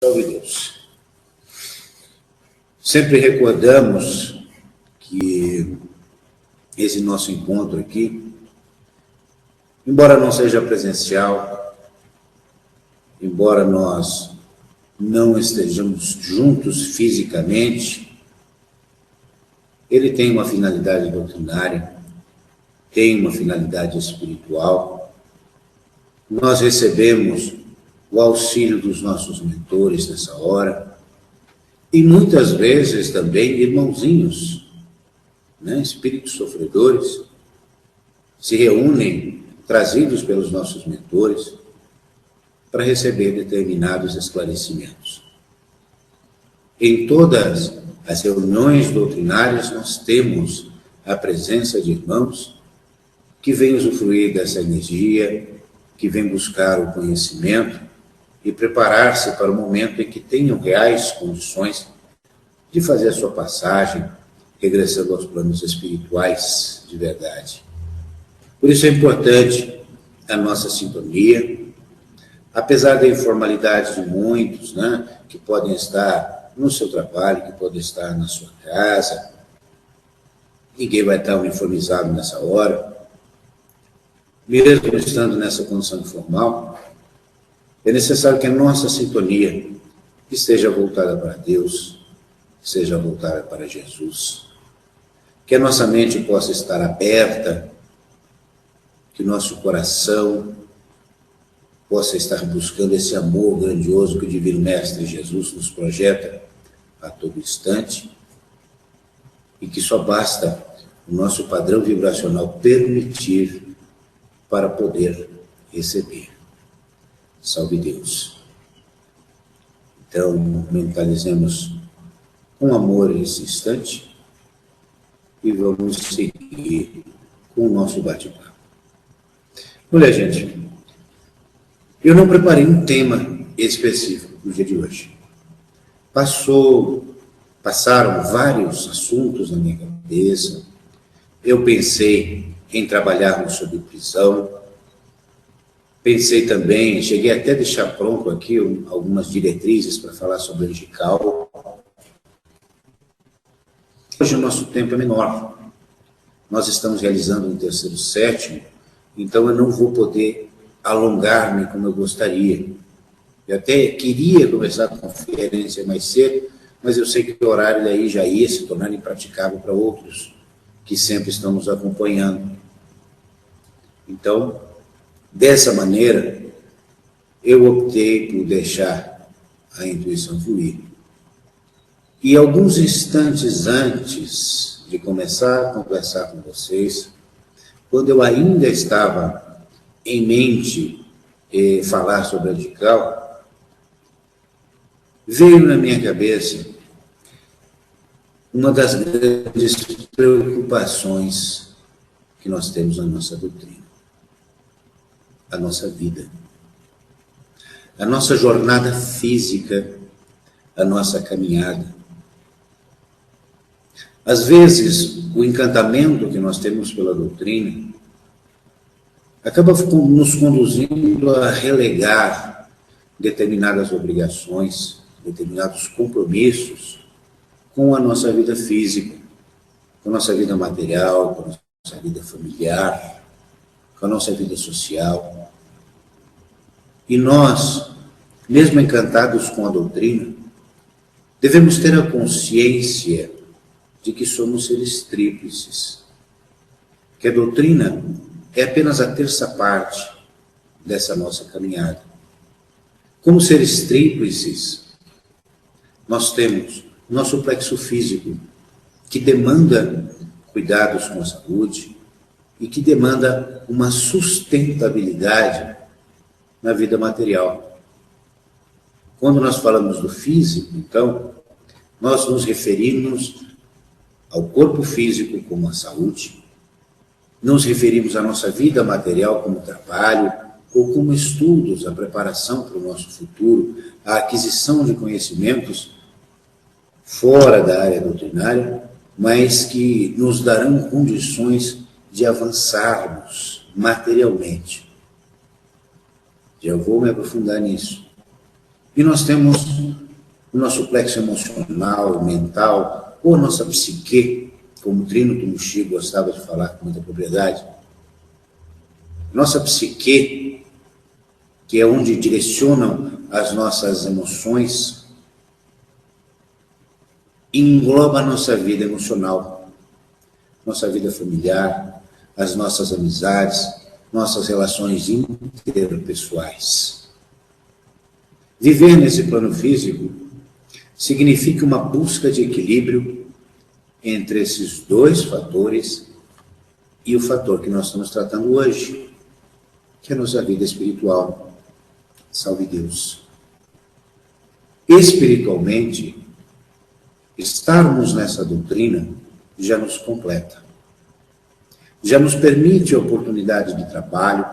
Salve Deus. Sempre recordamos que esse nosso encontro aqui, embora não seja presencial, embora nós não estejamos juntos fisicamente, ele tem uma finalidade doutrinária, tem uma finalidade espiritual. Nós recebemos o auxílio dos nossos mentores nessa hora, e muitas vezes também irmãozinhos, espíritos sofredores, se reúnem, trazidos pelos nossos mentores, para receber determinados esclarecimentos. Em todas as reuniões doutrinárias, nós temos a presença de irmãos que vêm usufruir dessa energia, que vêm buscar o conhecimento e preparar-se para o momento em que tenham reais condições de fazer a sua passagem, regressando aos planos espirituais de verdade. Por isso é importante a nossa sintonia, apesar da informalidade de muitos, que podem estar no seu trabalho, que podem estar na sua casa, ninguém vai estar uniformizado nessa hora, mesmo estando nessa condição informal, é necessário que a nossa sintonia esteja voltada para Deus, seja voltada para Jesus, que a nossa mente possa estar aberta, que o nosso coração possa estar buscando esse amor grandioso que o Divino Mestre Jesus nos projeta a todo instante, e que só basta o nosso padrão vibracional permitir para poder receber. Salve Deus. Então, mentalizemos com amor esse instante e vamos seguir com o nosso bate-papo. Olha, gente, eu não preparei um tema específico no dia de hoje. Passaram vários assuntos na minha cabeça. Eu pensei em trabalharmos sobre prisão. Pensei também, cheguei até a deixar pronto aqui algumas diretrizes para falar sobre angelical. Hoje o nosso tempo é menor. Nós estamos realizando um terceiro sétimo, então eu não vou poder alongar-me como eu gostaria. Eu até queria começar a conferência mais cedo, mas eu sei que o horário daí já ia se tornar impraticável para outros que sempre estão nos acompanhando. Então, dessa maneira, eu optei por deixar a intuição fluir. E alguns instantes antes de começar a conversar com vocês, quando eu ainda estava em mente falar sobre a radical, veio na minha cabeça uma das grandes preocupações que nós temos na nossa doutrina. A nossa vida, a nossa jornada física, a nossa caminhada. Às vezes, o encantamento que nós temos pela doutrina acaba nos conduzindo a relegar determinadas obrigações, determinados compromissos com a nossa vida física, com a nossa vida material, com a nossa vida familiar, com a nossa vida social. E nós, mesmo encantados com a doutrina, devemos ter a consciência de que somos seres tríplices, que a doutrina é apenas a terça parte dessa nossa caminhada. Como seres tríplices, nós temos nosso plexo físico, que demanda cuidados com a saúde e que demanda uma sustentabilidade na vida material. Quando nós falamos do físico, então, nós nos referimos ao corpo físico como a saúde, nos referimos à nossa vida material como trabalho, ou como estudos, a preparação para o nosso futuro, a aquisição de conhecimentos fora da área doutrinária, mas que nos darão condições de avançarmos materialmente. Já vou me aprofundar nisso. E nós temos o nosso plexo emocional, mental, ou a nossa psique, como Trino Tumushi gostava de falar com muita propriedade. Nossa psique, que é onde direcionam as nossas emoções, engloba a nossa vida emocional, nossa vida familiar, as nossas amizades, nossas relações interpessoais. Viver nesse plano físico significa uma busca de equilíbrio entre esses dois fatores e o fator que nós estamos tratando hoje, que é a nossa vida espiritual. Salve Deus. Espiritualmente, estarmos nessa doutrina já nos completa. Já nos permite a oportunidade de trabalho,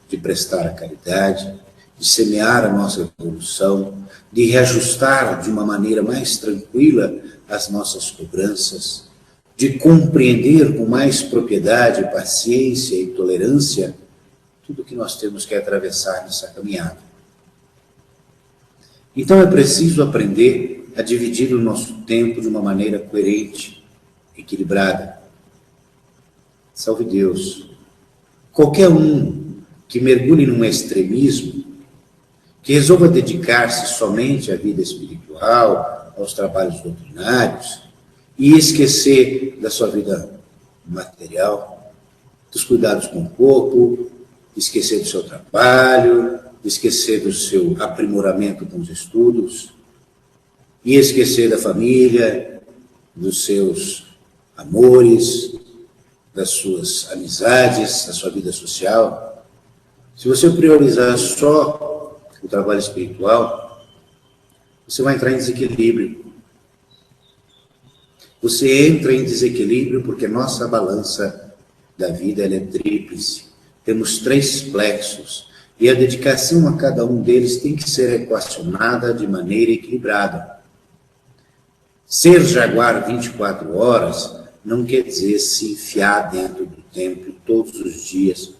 de prestar a caridade, de semear a nossa evolução, de reajustar de uma maneira mais tranquila as nossas cobranças, de compreender com mais propriedade, paciência e tolerância tudo que nós temos que atravessar nessa caminhada. Então é preciso aprender a dividir o nosso tempo de uma maneira coerente, equilibrada. Salve Deus. Qualquer um que mergulhe num extremismo, que resolva dedicar-se somente à vida espiritual, aos trabalhos doutrinários, e esquecer da sua vida material, dos cuidados com o corpo, esquecer do seu trabalho, esquecer do seu aprimoramento com os estudos, e esquecer da família, dos seus amores, das suas amizades, da sua vida social. Se você priorizar só o trabalho espiritual, você vai entrar em desequilíbrio. Você entra em desequilíbrio porque nossa balança da vida ela é tríplice. Temos 3 plexos e a dedicação a cada um deles tem que ser equacionada de maneira equilibrada. Ser jaguar 24 horas não quer dizer se enfiar dentro do templo todos os dias,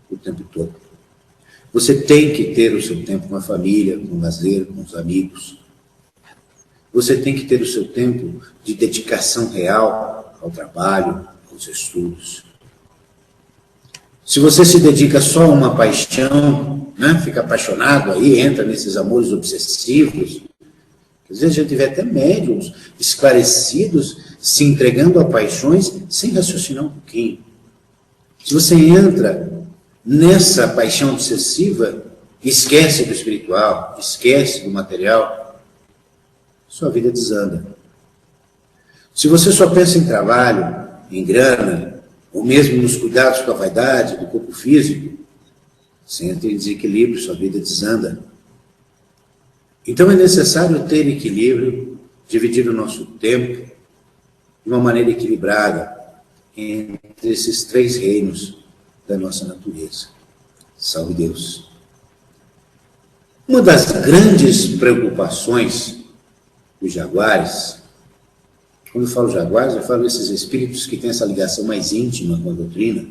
o tempo todo. Você tem que ter o seu tempo com a família, com o lazer, com os amigos. Você tem que ter o seu tempo de dedicação real ao trabalho, aos estudos. Se você se dedica só a uma paixão, né, fica apaixonado aí, entra nesses amores obsessivos, às vezes a gente vê até médiuns esclarecidos se entregando a paixões sem raciocinar um pouquinho. Se você entra nessa paixão obsessiva, esquece do espiritual, esquece do material, sua vida desanda. Se você só pensa em trabalho, em grana, ou mesmo nos cuidados com a vaidade, do corpo físico, você entra em desequilíbrio, sua vida desanda. Então é necessário ter equilíbrio, dividir o nosso tempo de uma maneira equilibrada entre esses 3 reinos da nossa natureza. Salve Deus. Uma das grandes preocupações dos jaguares, quando eu falo jaguares, eu falo esses espíritos que têm essa ligação mais íntima com a doutrina,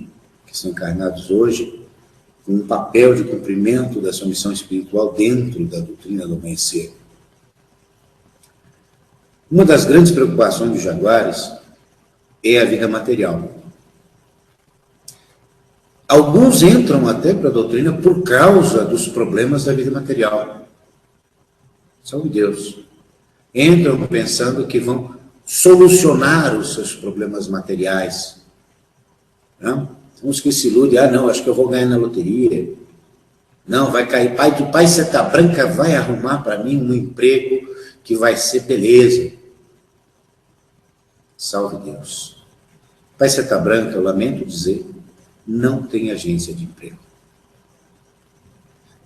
que são encarnados hoje, com um papel de cumprimento da sua missão espiritual dentro da doutrina do amanhecer. Uma das grandes preocupações dos jaguares é a vida material. Alguns entram até para a doutrina por causa dos problemas da vida material. Salve Deus. Entram pensando que vão solucionar os seus problemas materiais. Não? Uns que se iludem, não, acho que eu vou ganhar na loteria. Não, vai cair, pai Seta Branca vai arrumar para mim um emprego que vai ser beleza. Salve Deus. Pai Seta Branca, eu lamento dizer, não tem agência de emprego.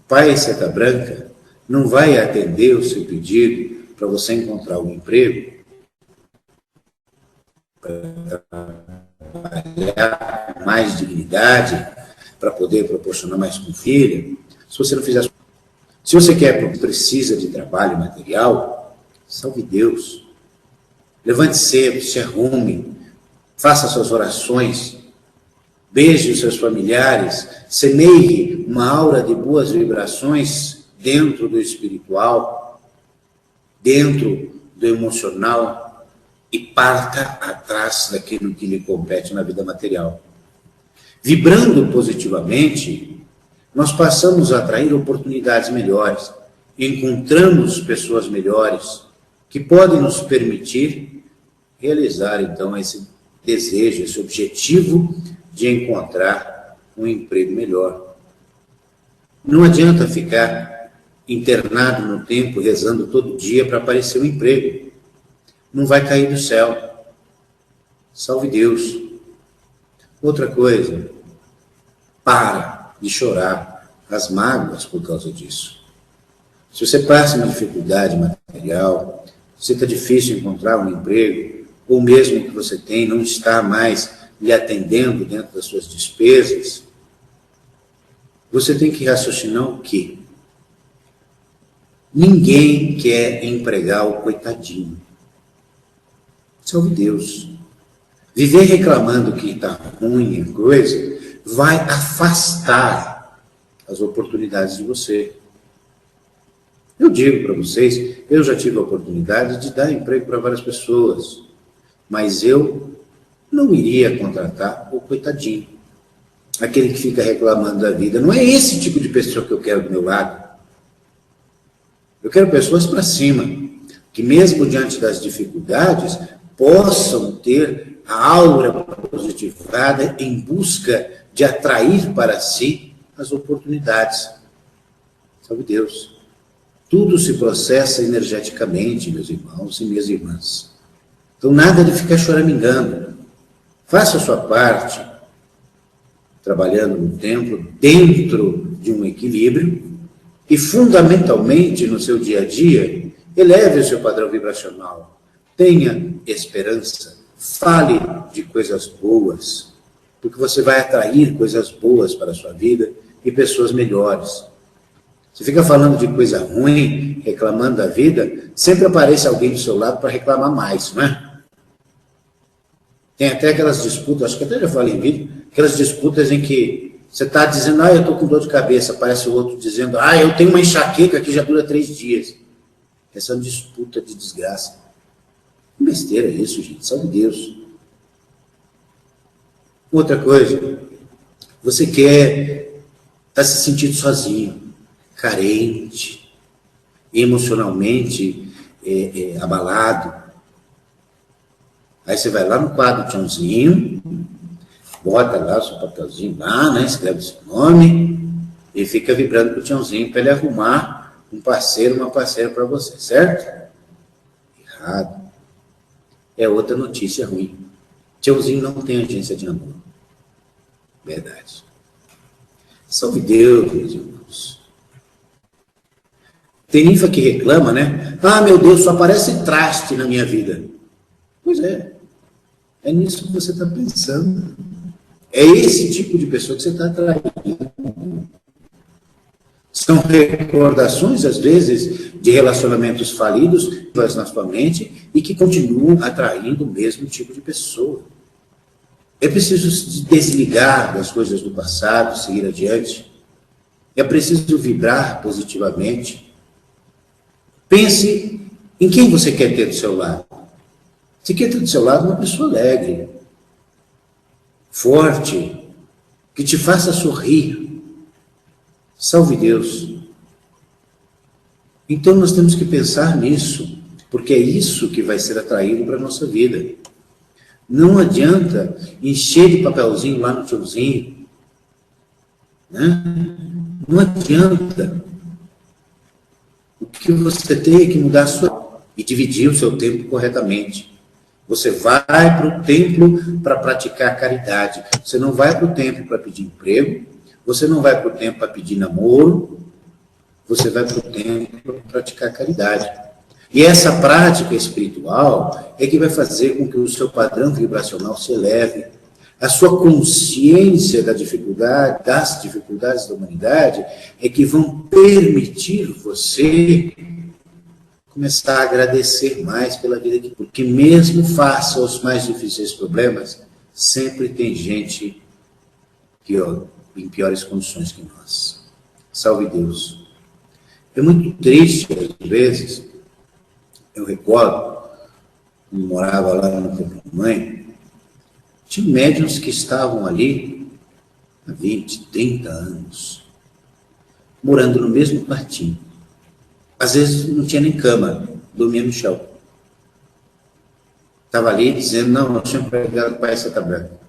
Pai Seta Branca não vai atender o seu pedido para você encontrar um emprego, para trabalhar com mais dignidade, para poder proporcionar mais confiança, se você não fizer. Se você precisa de trabalho material, salve Deus. Levante cedo, se arrume, faça suas orações, beije os seus familiares, semeie uma aura de boas vibrações dentro do espiritual, dentro do emocional e parta atrás daquilo que lhe compete na vida material. Vibrando positivamente, nós passamos a atrair oportunidades melhores, encontramos pessoas melhores que podem nos permitir realizar, então, esse desejo, esse objetivo de encontrar um emprego melhor. Não adianta ficar internado no tempo, rezando todo dia para aparecer um emprego. Não vai cair do céu. Salve Deus. Outra coisa, para de chorar as mágoas por causa disso. Se você passa uma dificuldade material, se está difícil encontrar um emprego, ou mesmo que você tem não está mais lhe atendendo dentro das suas despesas, você tem que raciocinar o quê? Ninguém quer empregar o coitadinho. Salve Deus. Viver reclamando que está ruim a coisa vai afastar as oportunidades de você. Eu digo para vocês, eu já tive a oportunidade de dar emprego para várias pessoas, mas eu não iria contratar o coitadinho, aquele que fica reclamando da vida. Não é esse tipo de pessoa que eu quero do meu lado. Eu quero pessoas para cima, que mesmo diante das dificuldades, possam ter a aura positivada em busca de atrair para si as oportunidades. Salve Deus. Tudo se processa energeticamente, meus irmãos e minhas irmãs. Então, nada de ficar choramingando. Faça a sua parte, trabalhando no templo, dentro de um equilíbrio, e fundamentalmente no seu dia a dia, eleve o seu padrão vibracional. Tenha esperança, fale de coisas boas, porque você vai atrair coisas boas para a sua vida e pessoas melhores. Você fica falando de coisa ruim, reclamando da vida, sempre aparece alguém do seu lado para reclamar mais, não é? Tem até aquelas disputas, acho que até já falei em vídeo, aquelas disputas em que você está dizendo, eu estou com dor de cabeça, aparece o outro dizendo, eu tenho uma enxaqueca que já dura 3 dias. Essa é uma disputa de desgraça. Que besteira é isso, gente, salve Deus. Outra coisa, você quer estar se sentindo sozinho, carente, emocionalmente abalado. Aí você vai lá no quadro Tchãozinho, bota lá o seu papelzinho lá, né, escreve seu nome e fica vibrando pro Tchãozinho para ele arrumar um parceiro, uma parceira para você, certo? Errado. É outra notícia ruim. Tchãozinho não tem agência de amor. Verdade. Salve Deus, meus irmãos. Tem ninfa que reclama, né? Meu Deus, só aparece traste na minha vida. Pois é. É nisso que você está pensando. É esse tipo de pessoa que você está atraindo. São recordações, às vezes, de relacionamentos falidos na sua mente e que continuam atraindo o mesmo tipo de pessoa. É preciso se desligar das coisas do passado, seguir adiante. É preciso vibrar positivamente. Pense em quem você quer ter do seu lado. Você quer ter do seu lado uma pessoa alegre, forte, que te faça sorrir. Salve Deus. Então nós temos que pensar nisso, porque é isso que vai ser atraído para a nossa vida. Não adianta encher de papelzinho lá no tiozinho, né? Não adianta. O que você tem é que mudar a sua e dividir o seu tempo corretamente. Você vai para o templo para praticar caridade. Você não vai para o templo para pedir emprego. Você não vai para o templo para pedir namoro. Você vai para o templo para praticar caridade. E essa prática espiritual é que vai fazer com que o seu padrão vibracional se eleve. A sua consciência da dificuldade, das dificuldades da humanidade é que vão permitir você começar a agradecer mais pela vida, porque mesmo face aos mais difíceis problemas, sempre tem gente pior, em piores condições que nós. Salve Deus. É muito triste, às vezes, eu recordo, quando morava lá no Campo Mãe, tinha médiuns que estavam ali há 20, 30 anos, morando no mesmo quartinho. Às vezes não tinha nem cama, dormia no chão. Estava ali dizendo, não, eu tinha pregado para essa branca.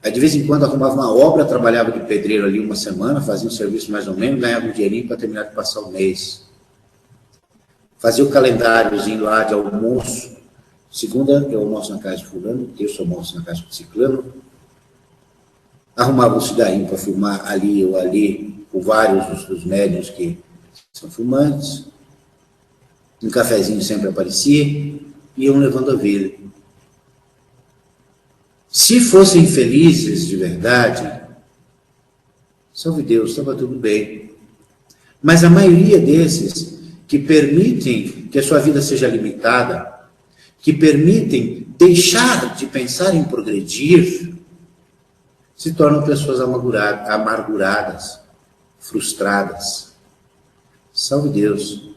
Aí de vez em quando arrumava uma obra, trabalhava de pedreiro ali uma semana, fazia um serviço mais ou menos, ganhava um dinheirinho para terminar de passar o mês. Fazia o calendáriozinho lá de almoço. Segunda, eu almoço na casa de fulano, terça, eu almoço na casa de ciclano. Arrumava um cigarrinho para fumar ali ou ali, com vários dos médiuns que são fumantes. Um cafezinho sempre aparecia, e iam levando a vida. Se fossem felizes de verdade, salve Deus, estava tudo bem. Mas a maioria desses que permitem que a sua vida seja limitada, que permitem deixar de pensar em progredir, se tornam pessoas amarguradas, frustradas. Salve Deus.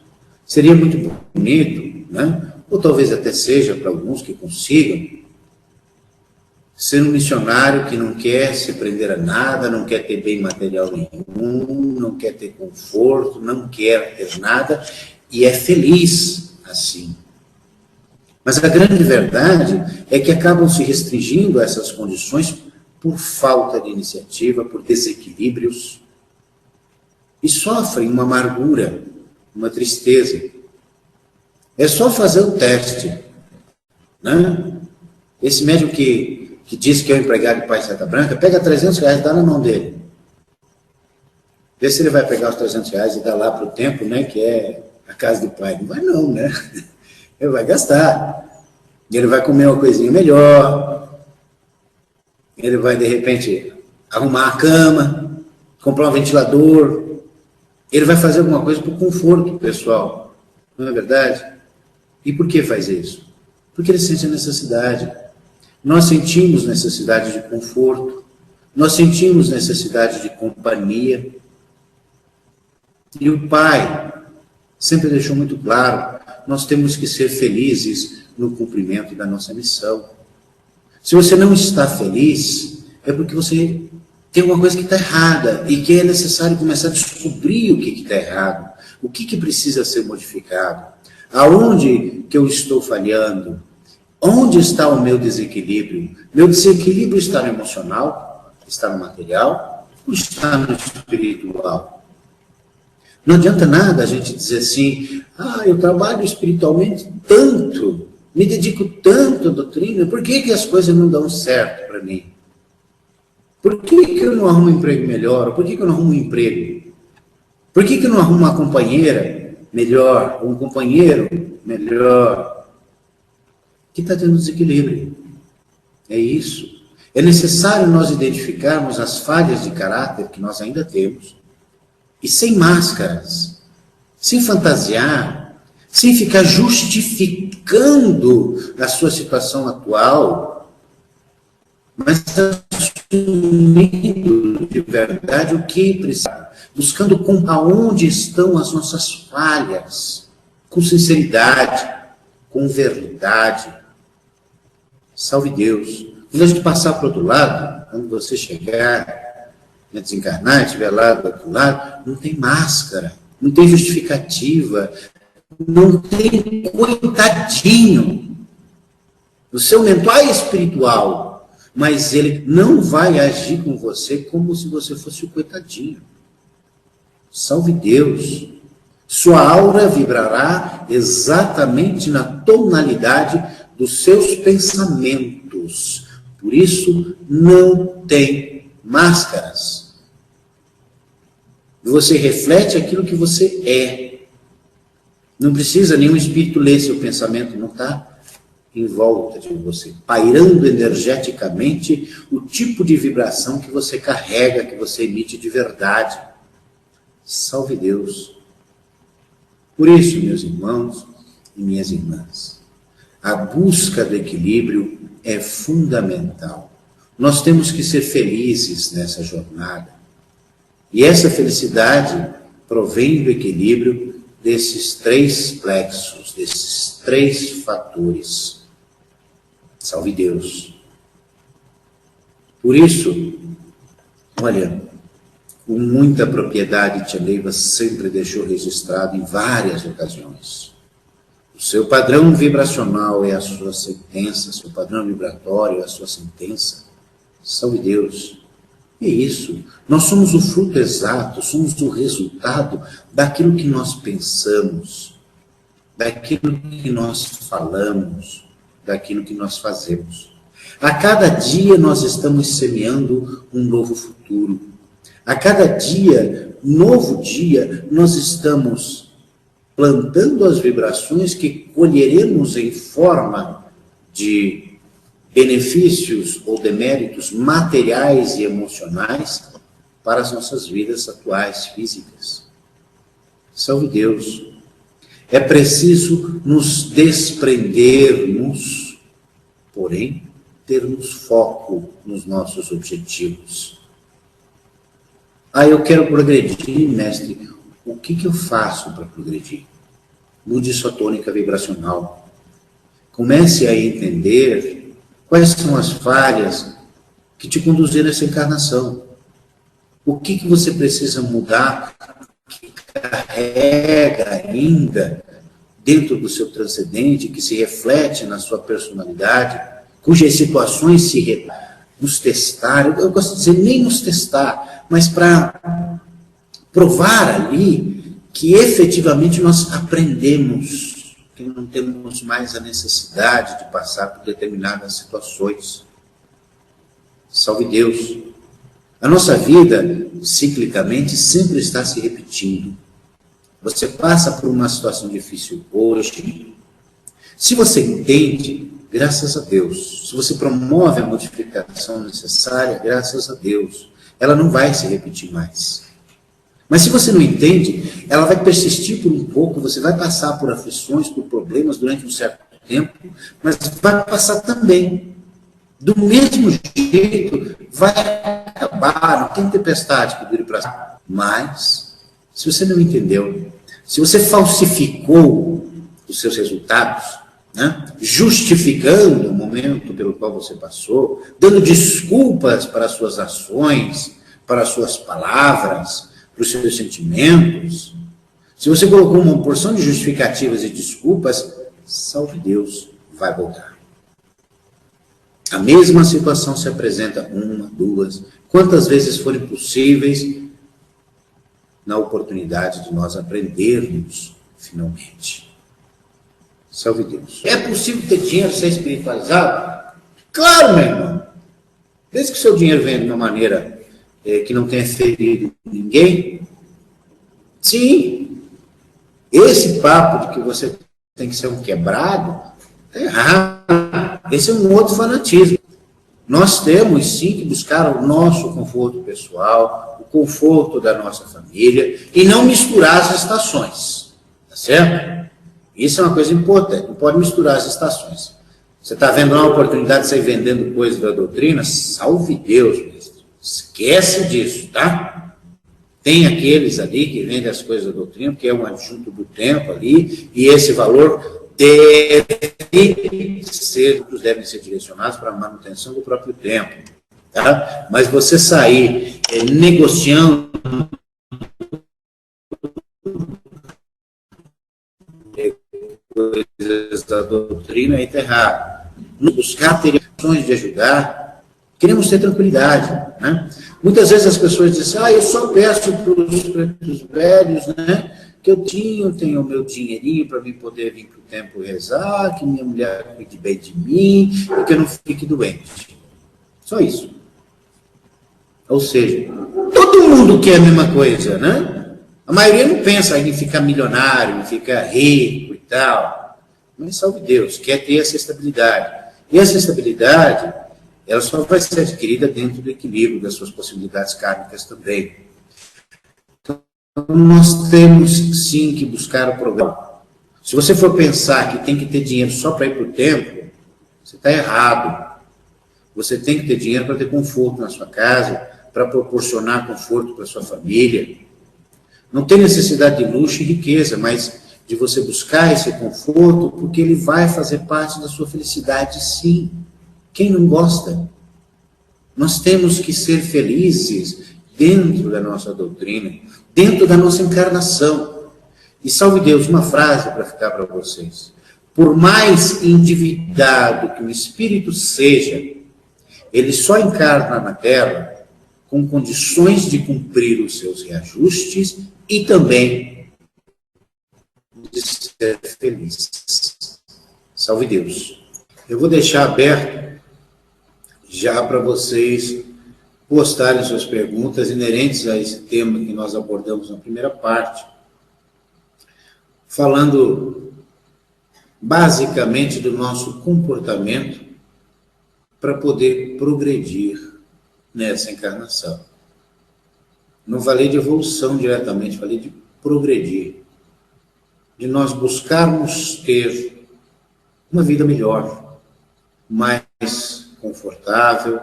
Seria muito bonito, né? Ou talvez até seja para alguns que consigam, ser um missionário que não quer se prender a nada, não quer ter bem material nenhum, não quer ter conforto, não quer ter nada, e é feliz assim. Mas a grande verdade é que acabam se restringindo a essas condições por falta de iniciativa, por desequilíbrios, e sofrem uma amargura, uma tristeza. É só fazer o teste, né? Esse médium que diz que é o empregado de Pai Seta Branca, pega R$300 e dá na mão dele. Vê se ele vai pegar os R$300 e dar lá para o templo, né, que é a casa do pai. Não vai não, né? Ele vai gastar. Ele vai comer uma coisinha melhor. Ele vai, de repente, arrumar a cama, comprar um ventilador. Ele vai fazer alguma coisa para o conforto pessoal. Não é verdade? E por que faz isso? Porque ele sente a necessidade. Nós sentimos necessidade de conforto, nós sentimos necessidade de companhia. E o Pai sempre deixou muito claro, nós temos que ser felizes no cumprimento da nossa missão. Se você não está feliz, é porque você tem alguma coisa que está errada e que é necessário começar a descobrir o que está errado, o que precisa ser modificado, aonde que eu estou falhando. Onde está o meu desequilíbrio? Meu desequilíbrio está no emocional, está no material, ou está no espiritual? Não adianta nada a gente dizer assim, eu trabalho espiritualmente tanto, me dedico tanto à doutrina, por que as coisas não dão certo para mim? Por que eu não arrumo um emprego melhor? Por que eu não arrumo um emprego? Por que eu não arrumo uma companheira melhor, um companheiro melhor? Que está tendo desequilíbrio. É isso. É necessário nós identificarmos as falhas de caráter que nós ainda temos, e sem máscaras, sem fantasiar, sem ficar justificando a sua situação atual, mas assumindo de verdade o que precisa, buscando aonde estão as nossas falhas, com sinceridade, com verdade. Salve Deus. Quando a gente passar para o outro lado, quando você chegar, desencarnar, estiver lá do outro lado, não tem máscara, não tem justificativa, não tem coitadinho. O seu mentor é espiritual, mas ele não vai agir com você como se você fosse o coitadinho. Salve Deus. Sua aura vibrará exatamente na tonalidade dos seus pensamentos. Por isso, não tem máscaras. Você reflete aquilo que você é. Não precisa nenhum espírito ler seu pensamento, não está em volta de você, pairando energeticamente o tipo de vibração que você carrega, que você emite de verdade. Salve Deus. Por isso, meus irmãos e minhas irmãs, a busca do equilíbrio é fundamental. Nós temos que ser felizes nessa jornada. E essa felicidade provém do equilíbrio desses três plexos, desses três fatores. Salve Deus. Por isso, olha, com muita propriedade, Tia Neiva sempre deixou registrado em várias ocasiões. O seu padrão vibracional é a sua sentença, seu padrão vibratório é a sua sentença. Salve Deus. É isso. Nós somos o fruto exato, somos o resultado daquilo que nós pensamos, daquilo que nós falamos, daquilo que nós fazemos. A cada dia nós estamos semeando um novo futuro. A cada dia, novo dia, nós estamos plantando as vibrações que colheremos em forma de benefícios ou deméritos materiais e emocionais para as nossas vidas atuais, físicas. Salve Deus. É preciso nos desprendermos, porém, termos foco nos nossos objetivos. Eu quero progredir, mestre. O que eu faço para progredir? Mude sua tônica vibracional. Comece a entender quais são as falhas que te conduziram a essa encarnação. O que você precisa mudar, que carrega ainda dentro do seu transcendente, que se reflete na sua personalidade, cujas situações se nos testar, eu gosto de dizer nem nos testar, mas para provar ali que efetivamente nós aprendemos, que não temos mais a necessidade de passar por determinadas situações. Salve Deus. A nossa vida, ciclicamente, sempre está se repetindo. Você passa por uma situação difícil hoje. Se você entende, graças a Deus. Se você promove a modificação necessária, graças a Deus. Ela não vai se repetir mais. Mas se você não entende, ela vai persistir por um pouco, você vai passar por aflições, por problemas durante um certo tempo, mas vai passar também. Do mesmo jeito, vai acabar, não tem tempestade que dure para sempre. Mas, se você não entendeu, se você falsificou os seus resultados, né, justificando o momento pelo qual você passou, dando desculpas para as suas ações, para as suas palavras, para os seus sentimentos, se você colocou uma porção de justificativas e desculpas, salve Deus, vai voltar. A mesma situação se apresenta uma, duas, quantas vezes forem possíveis, na oportunidade de nós aprendermos finalmente. Salve Deus. É possível ter dinheiro ser espiritualizado? Claro, meu irmão. Desde que o seu dinheiro venha de uma maneira que não tenha ferido ninguém, sim. Esse papo de que você tem que ser um quebrado, é errado. Esse é um outro fanatismo. Nós temos, sim, que buscar o nosso conforto pessoal, o conforto da nossa família, e não misturar as estações. Tá certo? Isso é uma coisa importante, não pode misturar as estações. Você está vendo uma oportunidade de sair vendendo coisas da doutrina? Salve Deus, mestre. Esquece disso, tá? Tem aqueles ali que vendem as coisas da doutrina, porque é um adjunto do tempo ali, e esse valor devem ser direcionados para a manutenção do próprio tempo. Tá? Mas você sair negociando coisas da doutrina é errado. Buscar ter ações de ajudar, queremos ter tranquilidade. Né? Muitas vezes as pessoas dizem, eu só peço para os pretos velhos, né, que eu tenho o meu dinheirinho para mim poder vir para o templo rezar, que minha mulher cuide bem de mim e que eu não fique doente. Só isso. Ou seja, todo mundo quer a mesma coisa, né? A maioria não pensa em ficar milionário, em ficar rico e tal. Mas, salve Deus, quer ter essa estabilidade. E essa estabilidade, ela só vai ser adquirida dentro do equilíbrio das suas possibilidades kármicas também. Então, nós temos, sim, que buscar o programa. Se você for pensar que tem que ter dinheiro só para ir para o templo, você está errado. Você tem que ter dinheiro para ter conforto na sua casa, para proporcionar conforto para a sua família. Não tem necessidade de luxo e riqueza, mas de você buscar esse conforto, porque ele vai fazer parte da sua felicidade, sim. Quem não gosta? Nós temos que ser felizes dentro da nossa doutrina, dentro da nossa encarnação. E salve Deus, uma frase para ficar para vocês. Por mais endividado que o espírito seja, ele só encarna na Terra com condições de cumprir os seus reajustes e também de ser feliz. Salve Deus. Eu vou deixar aberto já para vocês postarem suas perguntas inerentes a esse tema que nós abordamos na primeira parte, falando basicamente do nosso comportamento para poder progredir nessa encarnação. Não falei de evolução diretamente, falei de progredir, de nós buscarmos ter uma vida melhor, mais confortável,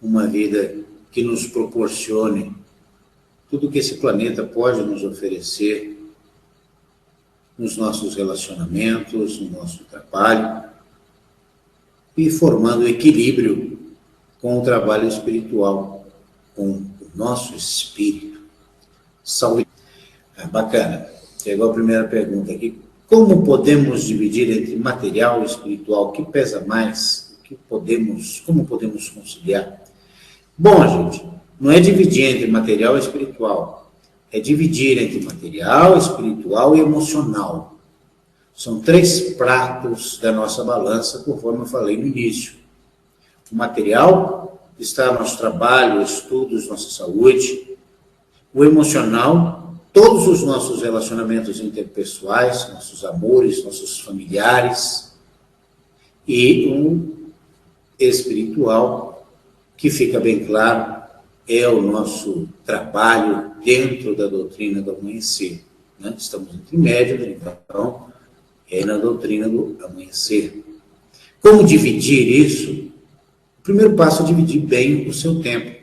uma vida que nos proporcione tudo que esse planeta pode nos oferecer nos nossos relacionamentos, no nosso trabalho, e formando equilíbrio com o trabalho espiritual, com o nosso espírito. Salve. Bacana. Chegou a primeira pergunta aqui. Como podemos dividir entre material e espiritual? O que pesa mais? Como podemos conciliar? Bom, gente, não é dividir entre material e espiritual. É dividir entre material, espiritual e emocional. São 3 pratos da nossa balança, conforme eu falei no início. O material está no nosso trabalho, estudos, nossa saúde. O emocional, todos os nossos relacionamentos interpessoais, nossos amores, nossos familiares. E um espiritual, que fica bem claro, é o nosso trabalho dentro da doutrina do amanhecer. Né? Estamos entre médios, então é na doutrina do amanhecer. Como dividir isso? O primeiro passo é dividir bem o seu tempo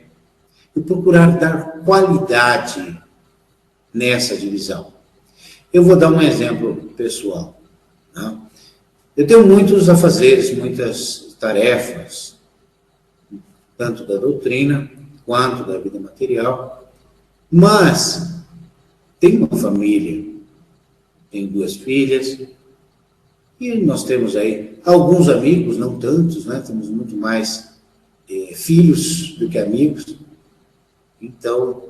e procurar dar qualidade nessa divisão. Eu vou dar um exemplo pessoal. Né? Eu tenho muitos afazeres, muitas tarefas, tanto da doutrina quanto da vida material, mas tenho uma família, tenho 2 filhas, e nós temos aí alguns amigos, não tantos, né? Temos muito mais filhos do que amigos, então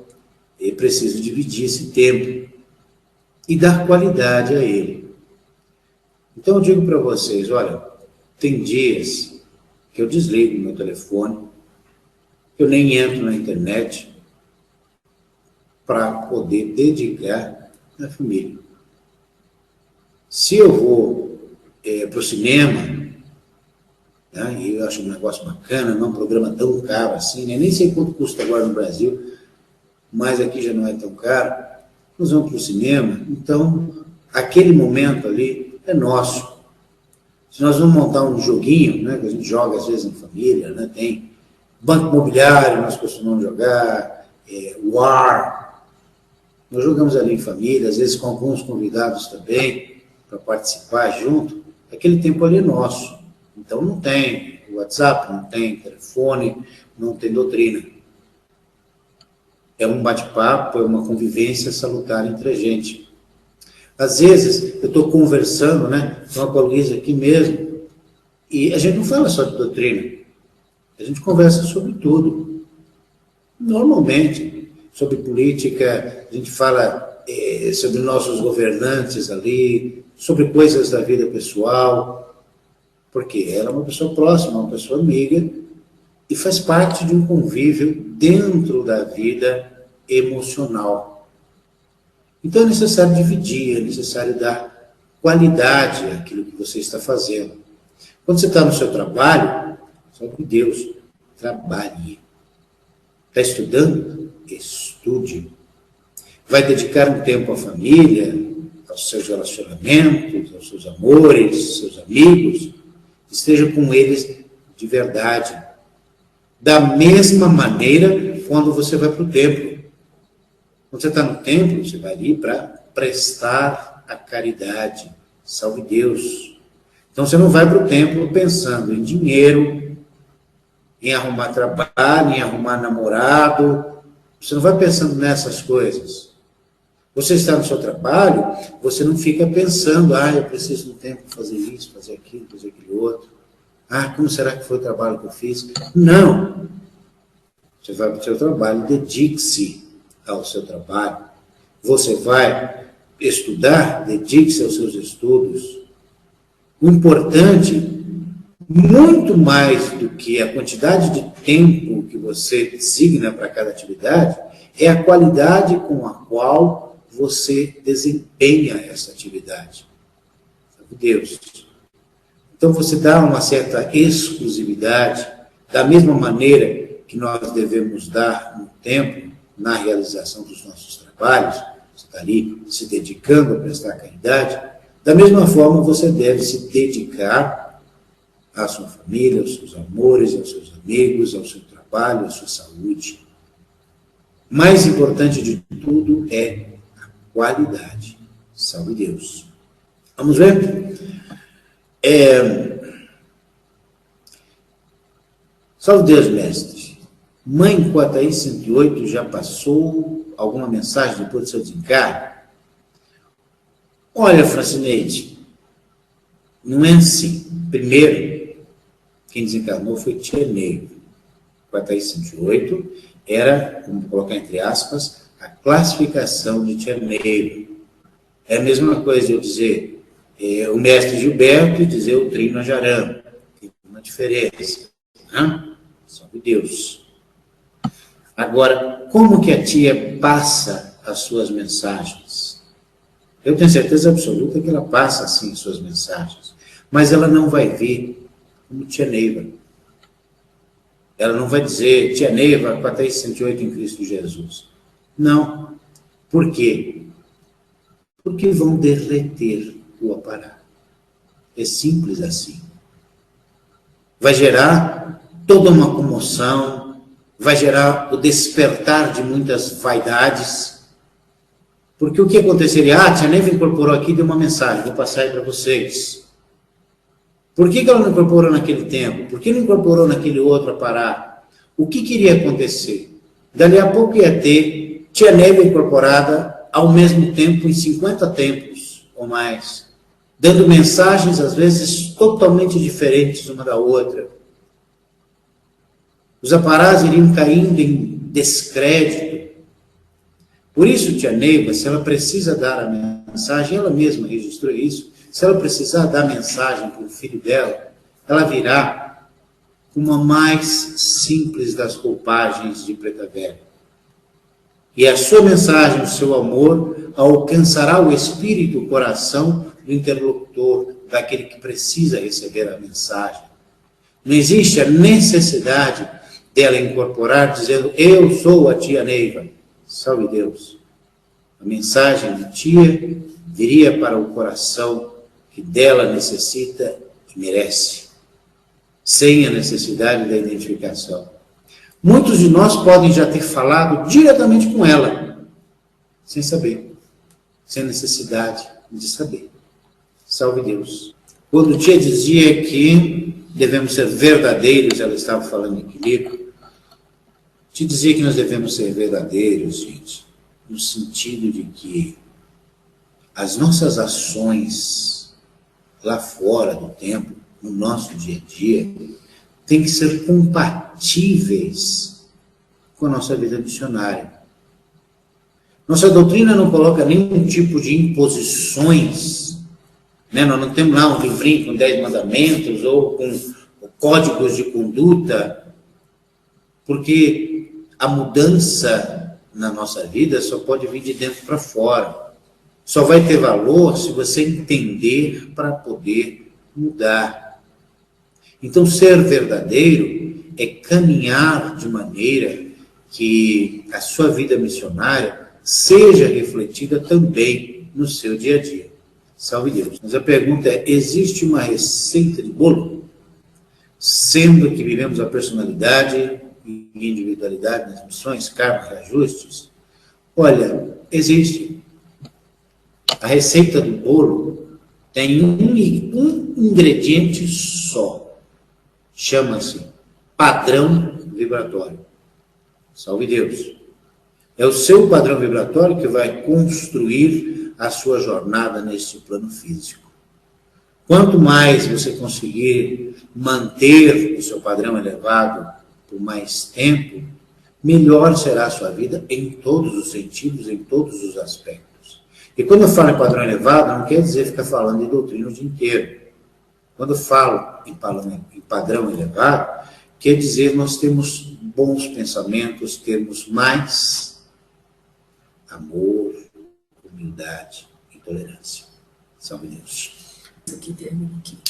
eu preciso dividir esse tempo e dar qualidade a ele. Então eu digo para vocês, olha, tem dias que eu desligo meu telefone, eu nem entro na internet para poder dedicar à família. Se eu vou para o cinema, né, e eu acho um negócio bacana, não é um programa tão caro assim, né, nem sei quanto custa agora no Brasil, mas aqui já não é tão caro, nós vamos para o cinema, então aquele momento ali é nosso. Se nós vamos montar um joguinho, né, que a gente joga às vezes em família, né, tem Banco Imobiliário, nós costumamos jogar, War, nós jogamos ali em família, às vezes com alguns convidados também, para participar junto, aquele tempo ali é nosso. Então não tem WhatsApp, não tem telefone, não tem doutrina. É um bate-papo, é uma convivência salutar entre a gente. Às vezes eu estou conversando, né, com a Luísa aqui mesmo, e a gente não fala só de doutrina. A gente conversa sobre tudo. Normalmente, sobre política, a gente fala sobre nossos governantes ali, sobre coisas da vida pessoal, porque ela é uma pessoa próxima, uma pessoa amiga, e faz parte de um convívio dentro da vida emocional. Então é necessário dividir, é necessário dar qualidade àquilo que você está fazendo. Quando você está no seu trabalho, só que Deus, trabalhe. Está estudando? Estude. Vai dedicar um tempo à família, aos seus relacionamentos, aos seus amores, aos seus amigos. Esteja com eles de verdade. Da mesma maneira, quando você vai para o templo. Quando você está no templo, você vai ali para prestar a caridade. Salve Deus. Então você não vai para o templo pensando em dinheiro, em arrumar trabalho, em arrumar namorado. Você não vai pensando nessas coisas. Você está no seu trabalho, você não fica pensando, eu preciso no tempo fazer isso, fazer aquilo, fazer aquele outro. Como será que foi o trabalho que eu fiz? Não. Você vai para o seu trabalho, dedique-se ao seu trabalho. Você vai estudar, dedique-se aos seus estudos. O importante, muito mais do que a quantidade de tempo que você designa para cada atividade, é a qualidade com a qual você desempenha essa atividade. Sabe Deus? Então você dá uma certa exclusividade, da mesma maneira que nós devemos dar no tempo, na realização dos nossos trabalhos, você está ali se dedicando a prestar caridade, da mesma forma você deve se dedicar à sua família, aos seus amores, aos seus amigos, ao seu trabalho, à sua saúde. Mais importante de tudo é qualidade. Salve Deus. Vamos ver? Salve Deus, mestre. Mãe Quataí 108 já passou alguma mensagem depois do seu desencarne? Olha, Francineide, não é assim. Primeiro, quem desencarnou foi Tia Neiva. Quataí 108 era, vamos colocar entre aspas, a classificação de Tia Neiva. É a mesma coisa eu dizer o mestre Gilberto e dizer o Trino Ajarão. Tem uma diferença. Né? Salve Deus. Agora, como que a tia passa as suas mensagens? Eu tenho certeza absoluta que ela passa, sim, as suas mensagens. Mas ela não vai ver como Tia Neiva. Ela não vai dizer, Tia Neiva, 468 em Cristo Jesus. Não. Por quê? Porque vão derreter o aparato. É simples assim. Vai gerar toda uma comoção, vai gerar o despertar de muitas vaidades. Porque o que aconteceria? Tia Neiva incorporou aqui e deu uma mensagem, vou passar aí para vocês. Por que ela não incorporou naquele tempo? Por que não incorporou naquele outro aparato? O que queria acontecer? Dali a pouco ia ter Tia Neiva incorporada ao mesmo tempo em 50 templos ou mais, dando mensagens às vezes totalmente diferentes uma da outra. Os aparatos iriam caindo em descrédito. Por isso, Tia Neiva, se ela precisa dar a mensagem, ela mesma registrou isso, se ela precisar dar a mensagem para o filho dela, ela virá com uma mais simples das roupagens de preta velha. E a sua mensagem, o seu amor, alcançará o espírito, o coração do interlocutor, daquele que precisa receber a mensagem. Não existe a necessidade dela incorporar, dizendo, eu sou a Tia Neiva. Salve Deus. A mensagem de tia viria para o coração que dela necessita e merece, sem a necessidade da identificação. Muitos de nós podem já ter falado diretamente com ela, sem saber, sem necessidade de saber. Salve Deus. Quando tia dizia que devemos ser verdadeiros, ela estava falando em equilíbrio, te dizia que nós devemos ser verdadeiros, gente, no sentido de que as nossas ações lá fora do templo, no nosso dia a dia, têm que ser compatíveis com a nossa vida missionária. Nossa doutrina não coloca nenhum tipo de imposições, né? Nós não temos lá um livrinho com 10 mandamentos ou com códigos de conduta, porque a mudança na nossa vida só pode vir de dentro para fora. Só vai ter valor se você entender para poder mudar. Então, ser verdadeiro é caminhar de maneira que a sua vida missionária seja refletida também no seu dia a dia. Salve Deus. Mas a pergunta é, existe uma receita de bolo? Sendo que vivemos a personalidade e individualidade nas missões, karma e ajustes, Olha, existe. A receita do bolo tem um ingrediente só. Chama-se padrão vibratório. Salve Deus. É o seu padrão vibratório que vai construir a sua jornada neste plano físico. Quanto mais você conseguir manter o seu padrão elevado por mais tempo, melhor será a sua vida em todos os sentidos, em todos os aspectos. E quando eu falo em padrão elevado, não quer dizer ficar falando de doutrina o dia inteiro. Quando eu falo em padrão elevado, quer dizer nós temos bons pensamentos, termos mais amor, humildade e tolerância. Salve Deus.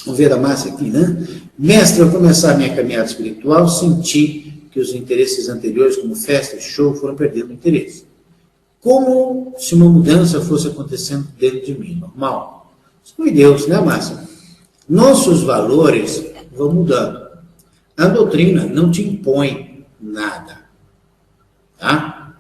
Vamos ver a massa aqui, né? Mestre, ao começar a minha caminhada espiritual, senti que os interesses anteriores, como festa e show, foram perdendo interesse. Como se uma mudança fosse acontecendo dentro de mim, normal. Salve Deus, né, Márcia? Nossos valores vão mudando. A doutrina não te impõe nada. Tá?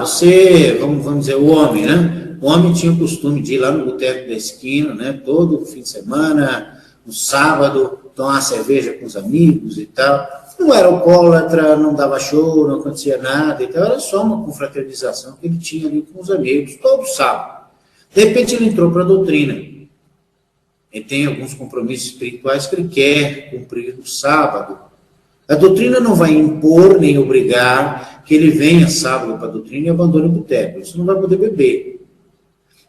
Você, vamos dizer, o homem, né? O homem tinha o costume de ir lá no boteco da esquina, né? Todo fim de semana, no sábado, tomar uma cerveja com os amigos e tal. Não era alcoólatra, não dava show, não acontecia nada e tal. Era só uma confraternização que ele tinha ali com os amigos, todo sábado. De repente ele entrou para a doutrina. Ele tem alguns compromissos espirituais que ele quer cumprir no sábado. A doutrina não vai impor nem obrigar que ele venha sábado para a doutrina e abandone o boteco. Você não vai poder beber.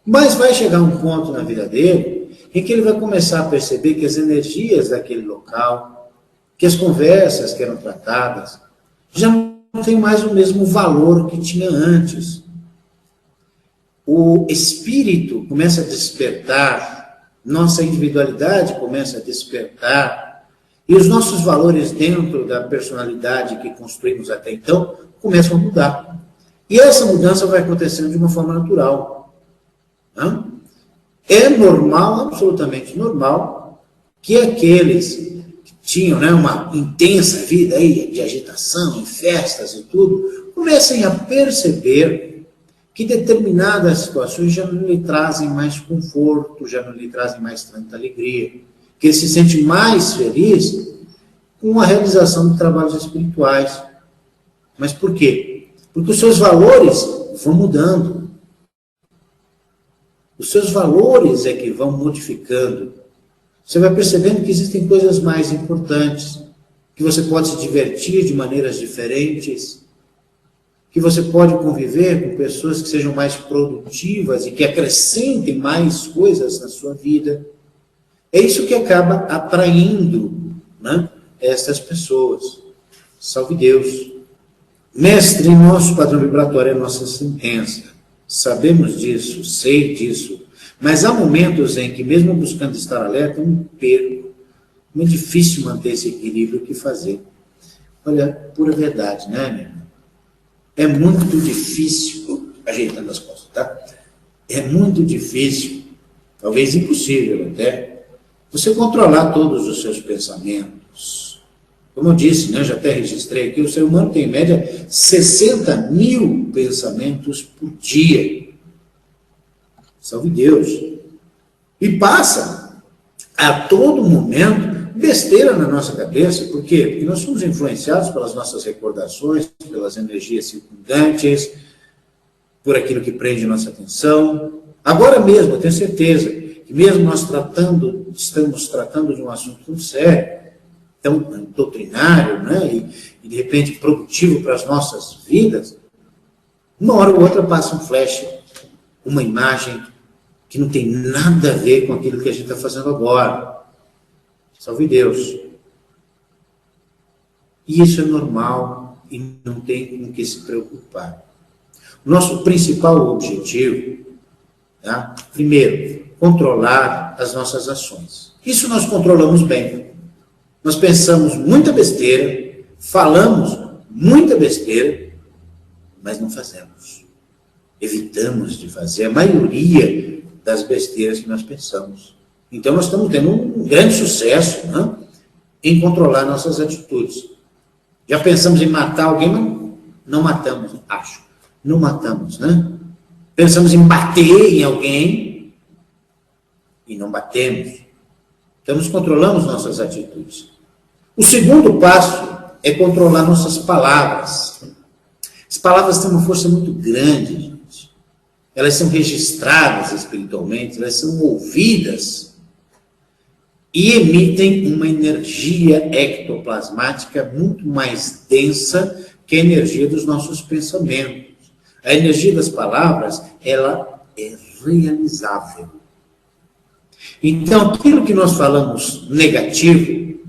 Mas vai chegar um ponto na vida dele em que ele vai começar a perceber que as energias daquele local, que as conversas que eram tratadas, já não têm mais o mesmo valor que tinha antes. O espírito começa a despertar, nossa individualidade começa a despertar, e os nossos valores dentro da personalidade que construímos até então começam a mudar. E essa mudança vai acontecendo de uma forma natural. É normal, absolutamente normal, que aqueles que tinham, né, uma intensa vida aí de agitação, em festas e tudo, comecem a perceber que determinadas situações já não lhe trazem mais conforto, já não lhe trazem mais tanta alegria, que ele se sente mais feliz com a realização de trabalhos espirituais. Mas por quê? Porque os seus valores vão mudando. Os seus valores é que vão modificando. Você vai percebendo que existem coisas mais importantes, que você pode se divertir de maneiras diferentes, que você pode conviver com pessoas que sejam mais produtivas e que acrescentem mais coisas na sua vida. É isso que acaba atraindo, né, essas pessoas. Salve Deus. Mestre, nosso padrão vibratório é a nossa sentença. Sabemos disso, sei disso, mas há momentos em que, mesmo buscando estar alerta, eu me perco. Muito difícil manter esse equilíbrio, o que fazer? Olha, pura verdade, né, meu irmão? É muito difícil, ajeitando as costas, tá? É muito difícil, talvez impossível até, você controlar todos os seus pensamentos. Como eu disse, né, já até registrei aqui, o ser humano tem em média 60 mil pensamentos por dia. Salve Deus. E passa a todo momento besteira na nossa cabeça. Por quê? Porque nós somos influenciados pelas nossas recordações, pelas energias circundantes, por aquilo que prende nossa atenção. Agora mesmo, eu tenho certeza que mesmo nós estamos tratando de um assunto tão sério, tão doutrinário, né, e de repente produtivo para as nossas vidas, uma hora ou outra passa um flash, uma imagem que não tem nada a ver com aquilo que a gente está fazendo agora. Salve Deus. E isso é normal e não tem com que se preocupar. O nosso principal objetivo, tá? Primeiro, controlar as nossas ações. Isso nós controlamos bem. Nós pensamos muita besteira, falamos muita besteira, mas não fazemos. Evitamos de fazer a maioria das besteiras que nós pensamos. Então nós estamos tendo um grande sucesso, né, em controlar nossas atitudes. Já pensamos em matar alguém, mas não matamos, acho. não matamos, né? Pensamos em bater em alguém e não batemos. Então, nós controlamos nossas atitudes. O segundo passo é controlar nossas palavras. As palavras têm uma força muito grande, gente. Elas são registradas espiritualmente, elas são ouvidas e emitem uma energia ectoplasmática muito mais densa que a energia dos nossos pensamentos. A energia das palavras, ela é realizável. Então, aquilo que nós falamos negativo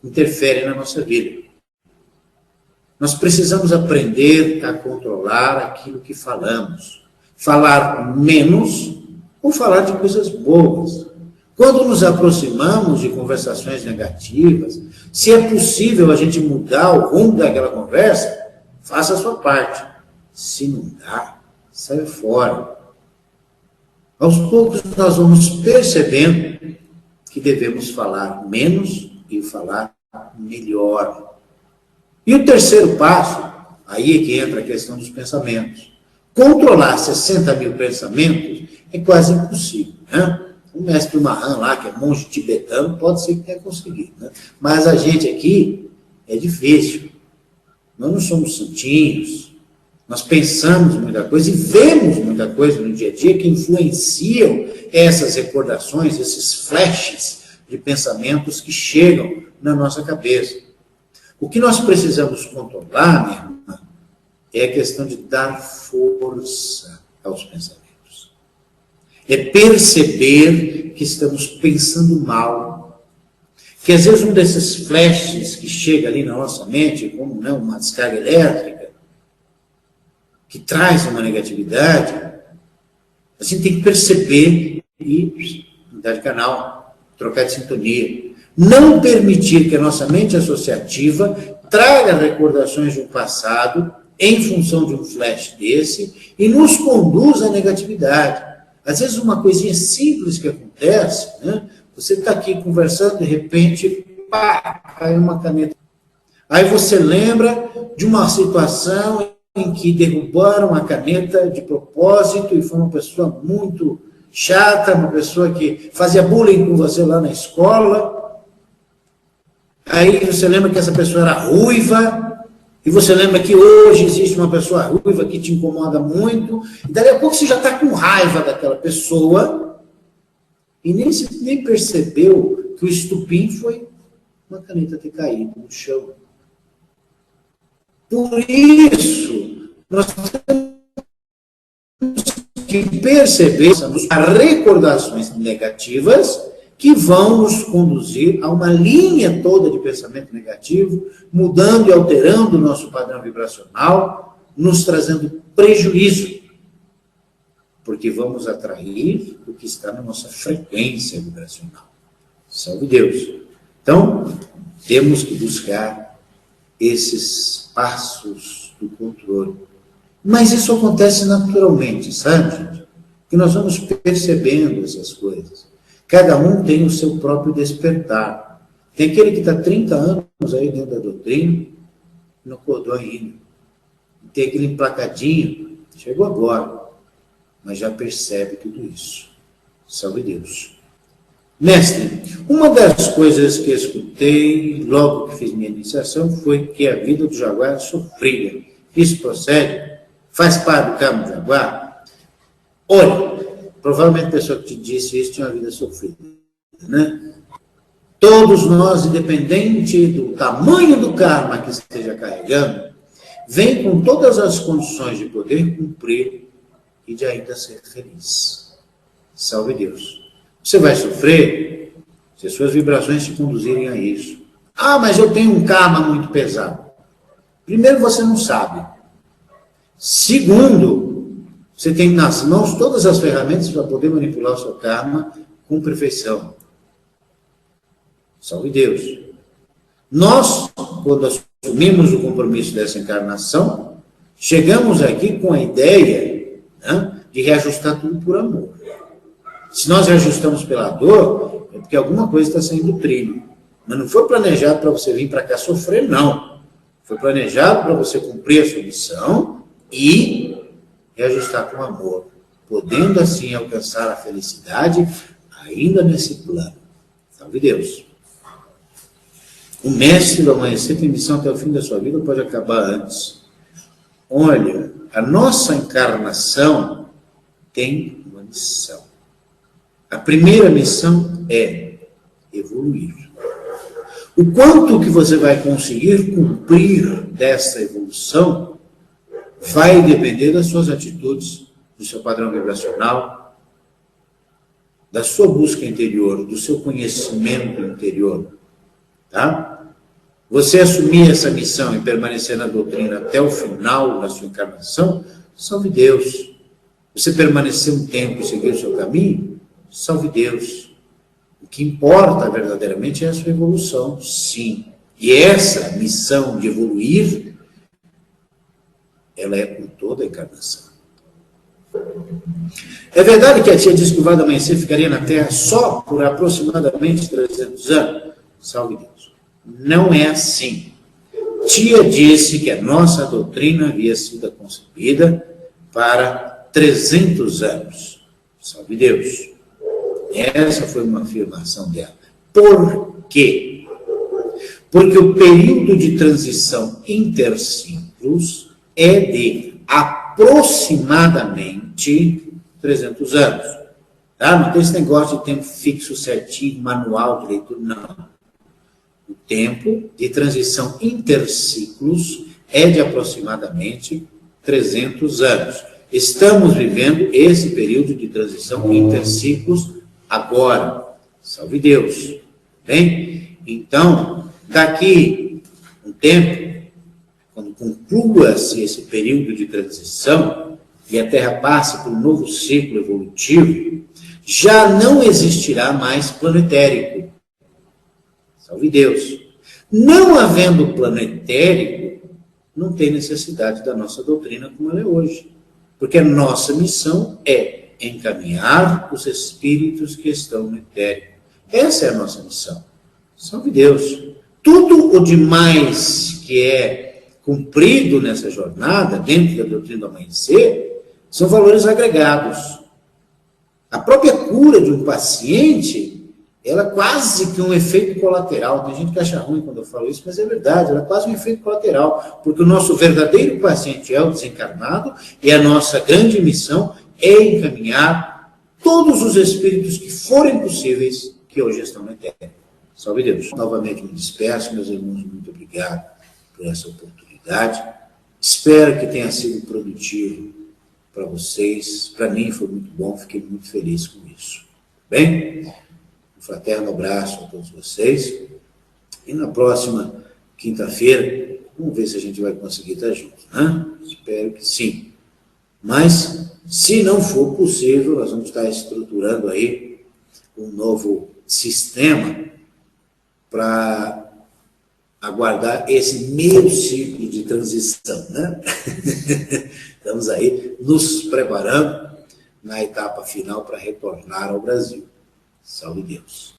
interfere na nossa vida. Nós precisamos aprender a controlar aquilo que falamos. Falar menos ou falar de coisas boas. Quando nos aproximamos de conversações negativas, se é possível a gente mudar o rumo daquela conversa, faça a sua parte. Se não dá, saia fora. Aos poucos nós vamos percebendo que devemos falar menos e falar melhor. E o terceiro passo, aí é que entra a questão dos pensamentos. Controlar 60 mil pensamentos é quase impossível, né? O mestre Mahan lá, que é monge tibetano, pode ser que tenha conseguido, né? Mas a gente aqui é difícil. Nós não somos santinhos. Nós pensamos muita coisa e vemos muita coisa no dia a dia que influenciam essas recordações, esses flashes de pensamentos que chegam na nossa cabeça. O que nós precisamos controlar, minha irmã, é a questão de dar força aos pensamentos. É perceber que estamos pensando mal. Que às vezes um desses flashes que chega ali na nossa mente, como né, uma descarga elétrica, que traz uma negatividade, a gente tem que perceber e mudar de canal, trocar de sintonia. Não permitir que a nossa mente associativa traga recordações de um passado em função de um flash desse e nos conduza à negatividade. Às vezes uma coisinha simples que acontece, né? Você está aqui conversando, de repente, pá, cai uma caneta. Aí você lembra de uma situação em que derrubaram a caneta de propósito e foi uma pessoa muito chata, uma pessoa que fazia bullying com você lá na escola. Aí você lembra que essa pessoa era ruiva, e você lembra que hoje existe uma pessoa ruiva que te incomoda muito, e daqui a pouco você já está com raiva daquela pessoa, e nem percebeu que o estupim foi uma caneta ter caído no chão. Por isso, nós temos que perceber as recordações negativas que vão nos conduzir a uma linha toda de pensamento negativo, mudando e alterando o nosso padrão vibracional, nos trazendo prejuízo, porque vamos atrair o que está na nossa frequência vibracional. Salve Deus! Então, temos que buscar esses passos do controle. Mas isso acontece naturalmente, sabe, gente? Que nós vamos percebendo essas coisas. Cada um tem o seu próprio despertar. Tem aquele que está 30 anos aí dentro da doutrina, não acordou ainda. Tem aquele emplacadinho, chegou agora, mas já percebe tudo isso. Salve Deus. Mestre, uma das coisas que escutei logo que fiz minha iniciação foi que a vida do jaguar é sofrida. Isso procede? Faz parte do karma do jaguar? Olha, provavelmente a pessoa que te disse isso tinha uma vida sofrida, né? Todos nós, independente do tamanho do karma que esteja carregando, vem com todas as condições de poder cumprir e de ainda ser feliz. Salve Deus. Você vai sofrer se as suas vibrações te conduzirem a isso. Ah, mas eu tenho um karma muito pesado. Primeiro, você não sabe. Segundo, você tem nas mãos todas as ferramentas para poder manipular o seu karma com perfeição. Salve Deus. Nós, quando assumimos o compromisso dessa encarnação, chegamos aqui com a ideia, né, de reajustar tudo por amor. Se nós reajustamos pela dor, é porque alguma coisa está saindo do trilho. Mas não foi planejado para você vir para cá sofrer, não. Foi planejado para você cumprir a sua missão e reajustar com amor, podendo assim alcançar a felicidade ainda nesse plano. Salve Deus! O mestre do amanhecer tem missão até o fim da sua vida, pode acabar antes. Olha, a nossa encarnação tem uma missão. A primeira missão é evoluir. O quanto que você vai conseguir cumprir dessa evolução vai depender das suas atitudes, do seu padrão vibracional, da sua busca interior, do seu conhecimento interior. Tá? Você assumir essa missão e permanecer na doutrina até o final da sua encarnação, salve Deus. Você permanecer um tempo e seguir o seu caminho, salve Deus. O que importa verdadeiramente é a sua evolução, sim. E essa missão de evoluir, ela é por toda a encarnação. É verdade que a tia disse que o Vale do Amanhecer ficaria na Terra só por aproximadamente 300 anos? Salve Deus. Não é assim. Tia disse que a nossa doutrina havia sido concebida para 300 anos. Salve Deus. Essa foi uma afirmação dela. Por quê? Porque o período de transição interciclos é de aproximadamente 300 anos. Tá? Não tem esse negócio de tempo fixo, certinho, manual de leitura, não. O tempo de transição interciclos é de aproximadamente 300 anos. Estamos vivendo esse período de transição interciclos agora. Salve Deus. Bem? Então, daqui um tempo, quando conclua-se esse período de transição e a Terra passe por um novo ciclo evolutivo, já não existirá mais planetérico. Salve Deus. Não havendo planetérico, não tem necessidade da nossa doutrina como ela é hoje. Porque a nossa missão é encaminhar os espíritos que estão no etérico. Essa é a nossa missão. Salve Deus. Tudo o demais que é cumprido nessa jornada, dentro da doutrina do amanhecer, são valores agregados. A própria cura de um paciente, ela é quase que um efeito colateral. Tem gente que acha ruim quando eu falo isso, mas é verdade, ela é quase um efeito colateral, porque o nosso verdadeiro paciente é o desencarnado e a nossa grande missão é encaminhar todos os espíritos que forem possíveis que hoje estão na Terra. Salve Deus. Novamente me despeço, meus irmãos, muito obrigado por essa oportunidade. Espero que tenha sido produtivo para vocês. Para mim foi muito bom, fiquei muito feliz com isso. Bem? Um fraterno abraço a todos vocês. E na próxima quinta-feira, vamos ver se a gente vai conseguir estar juntos, né? Espero que sim. Mas, se não for possível, nós vamos estar estruturando aí um novo sistema para aguardar esse meio ciclo de transição, né? Estamos aí nos preparando na etapa final para retornar ao Brasil. Salve Deus.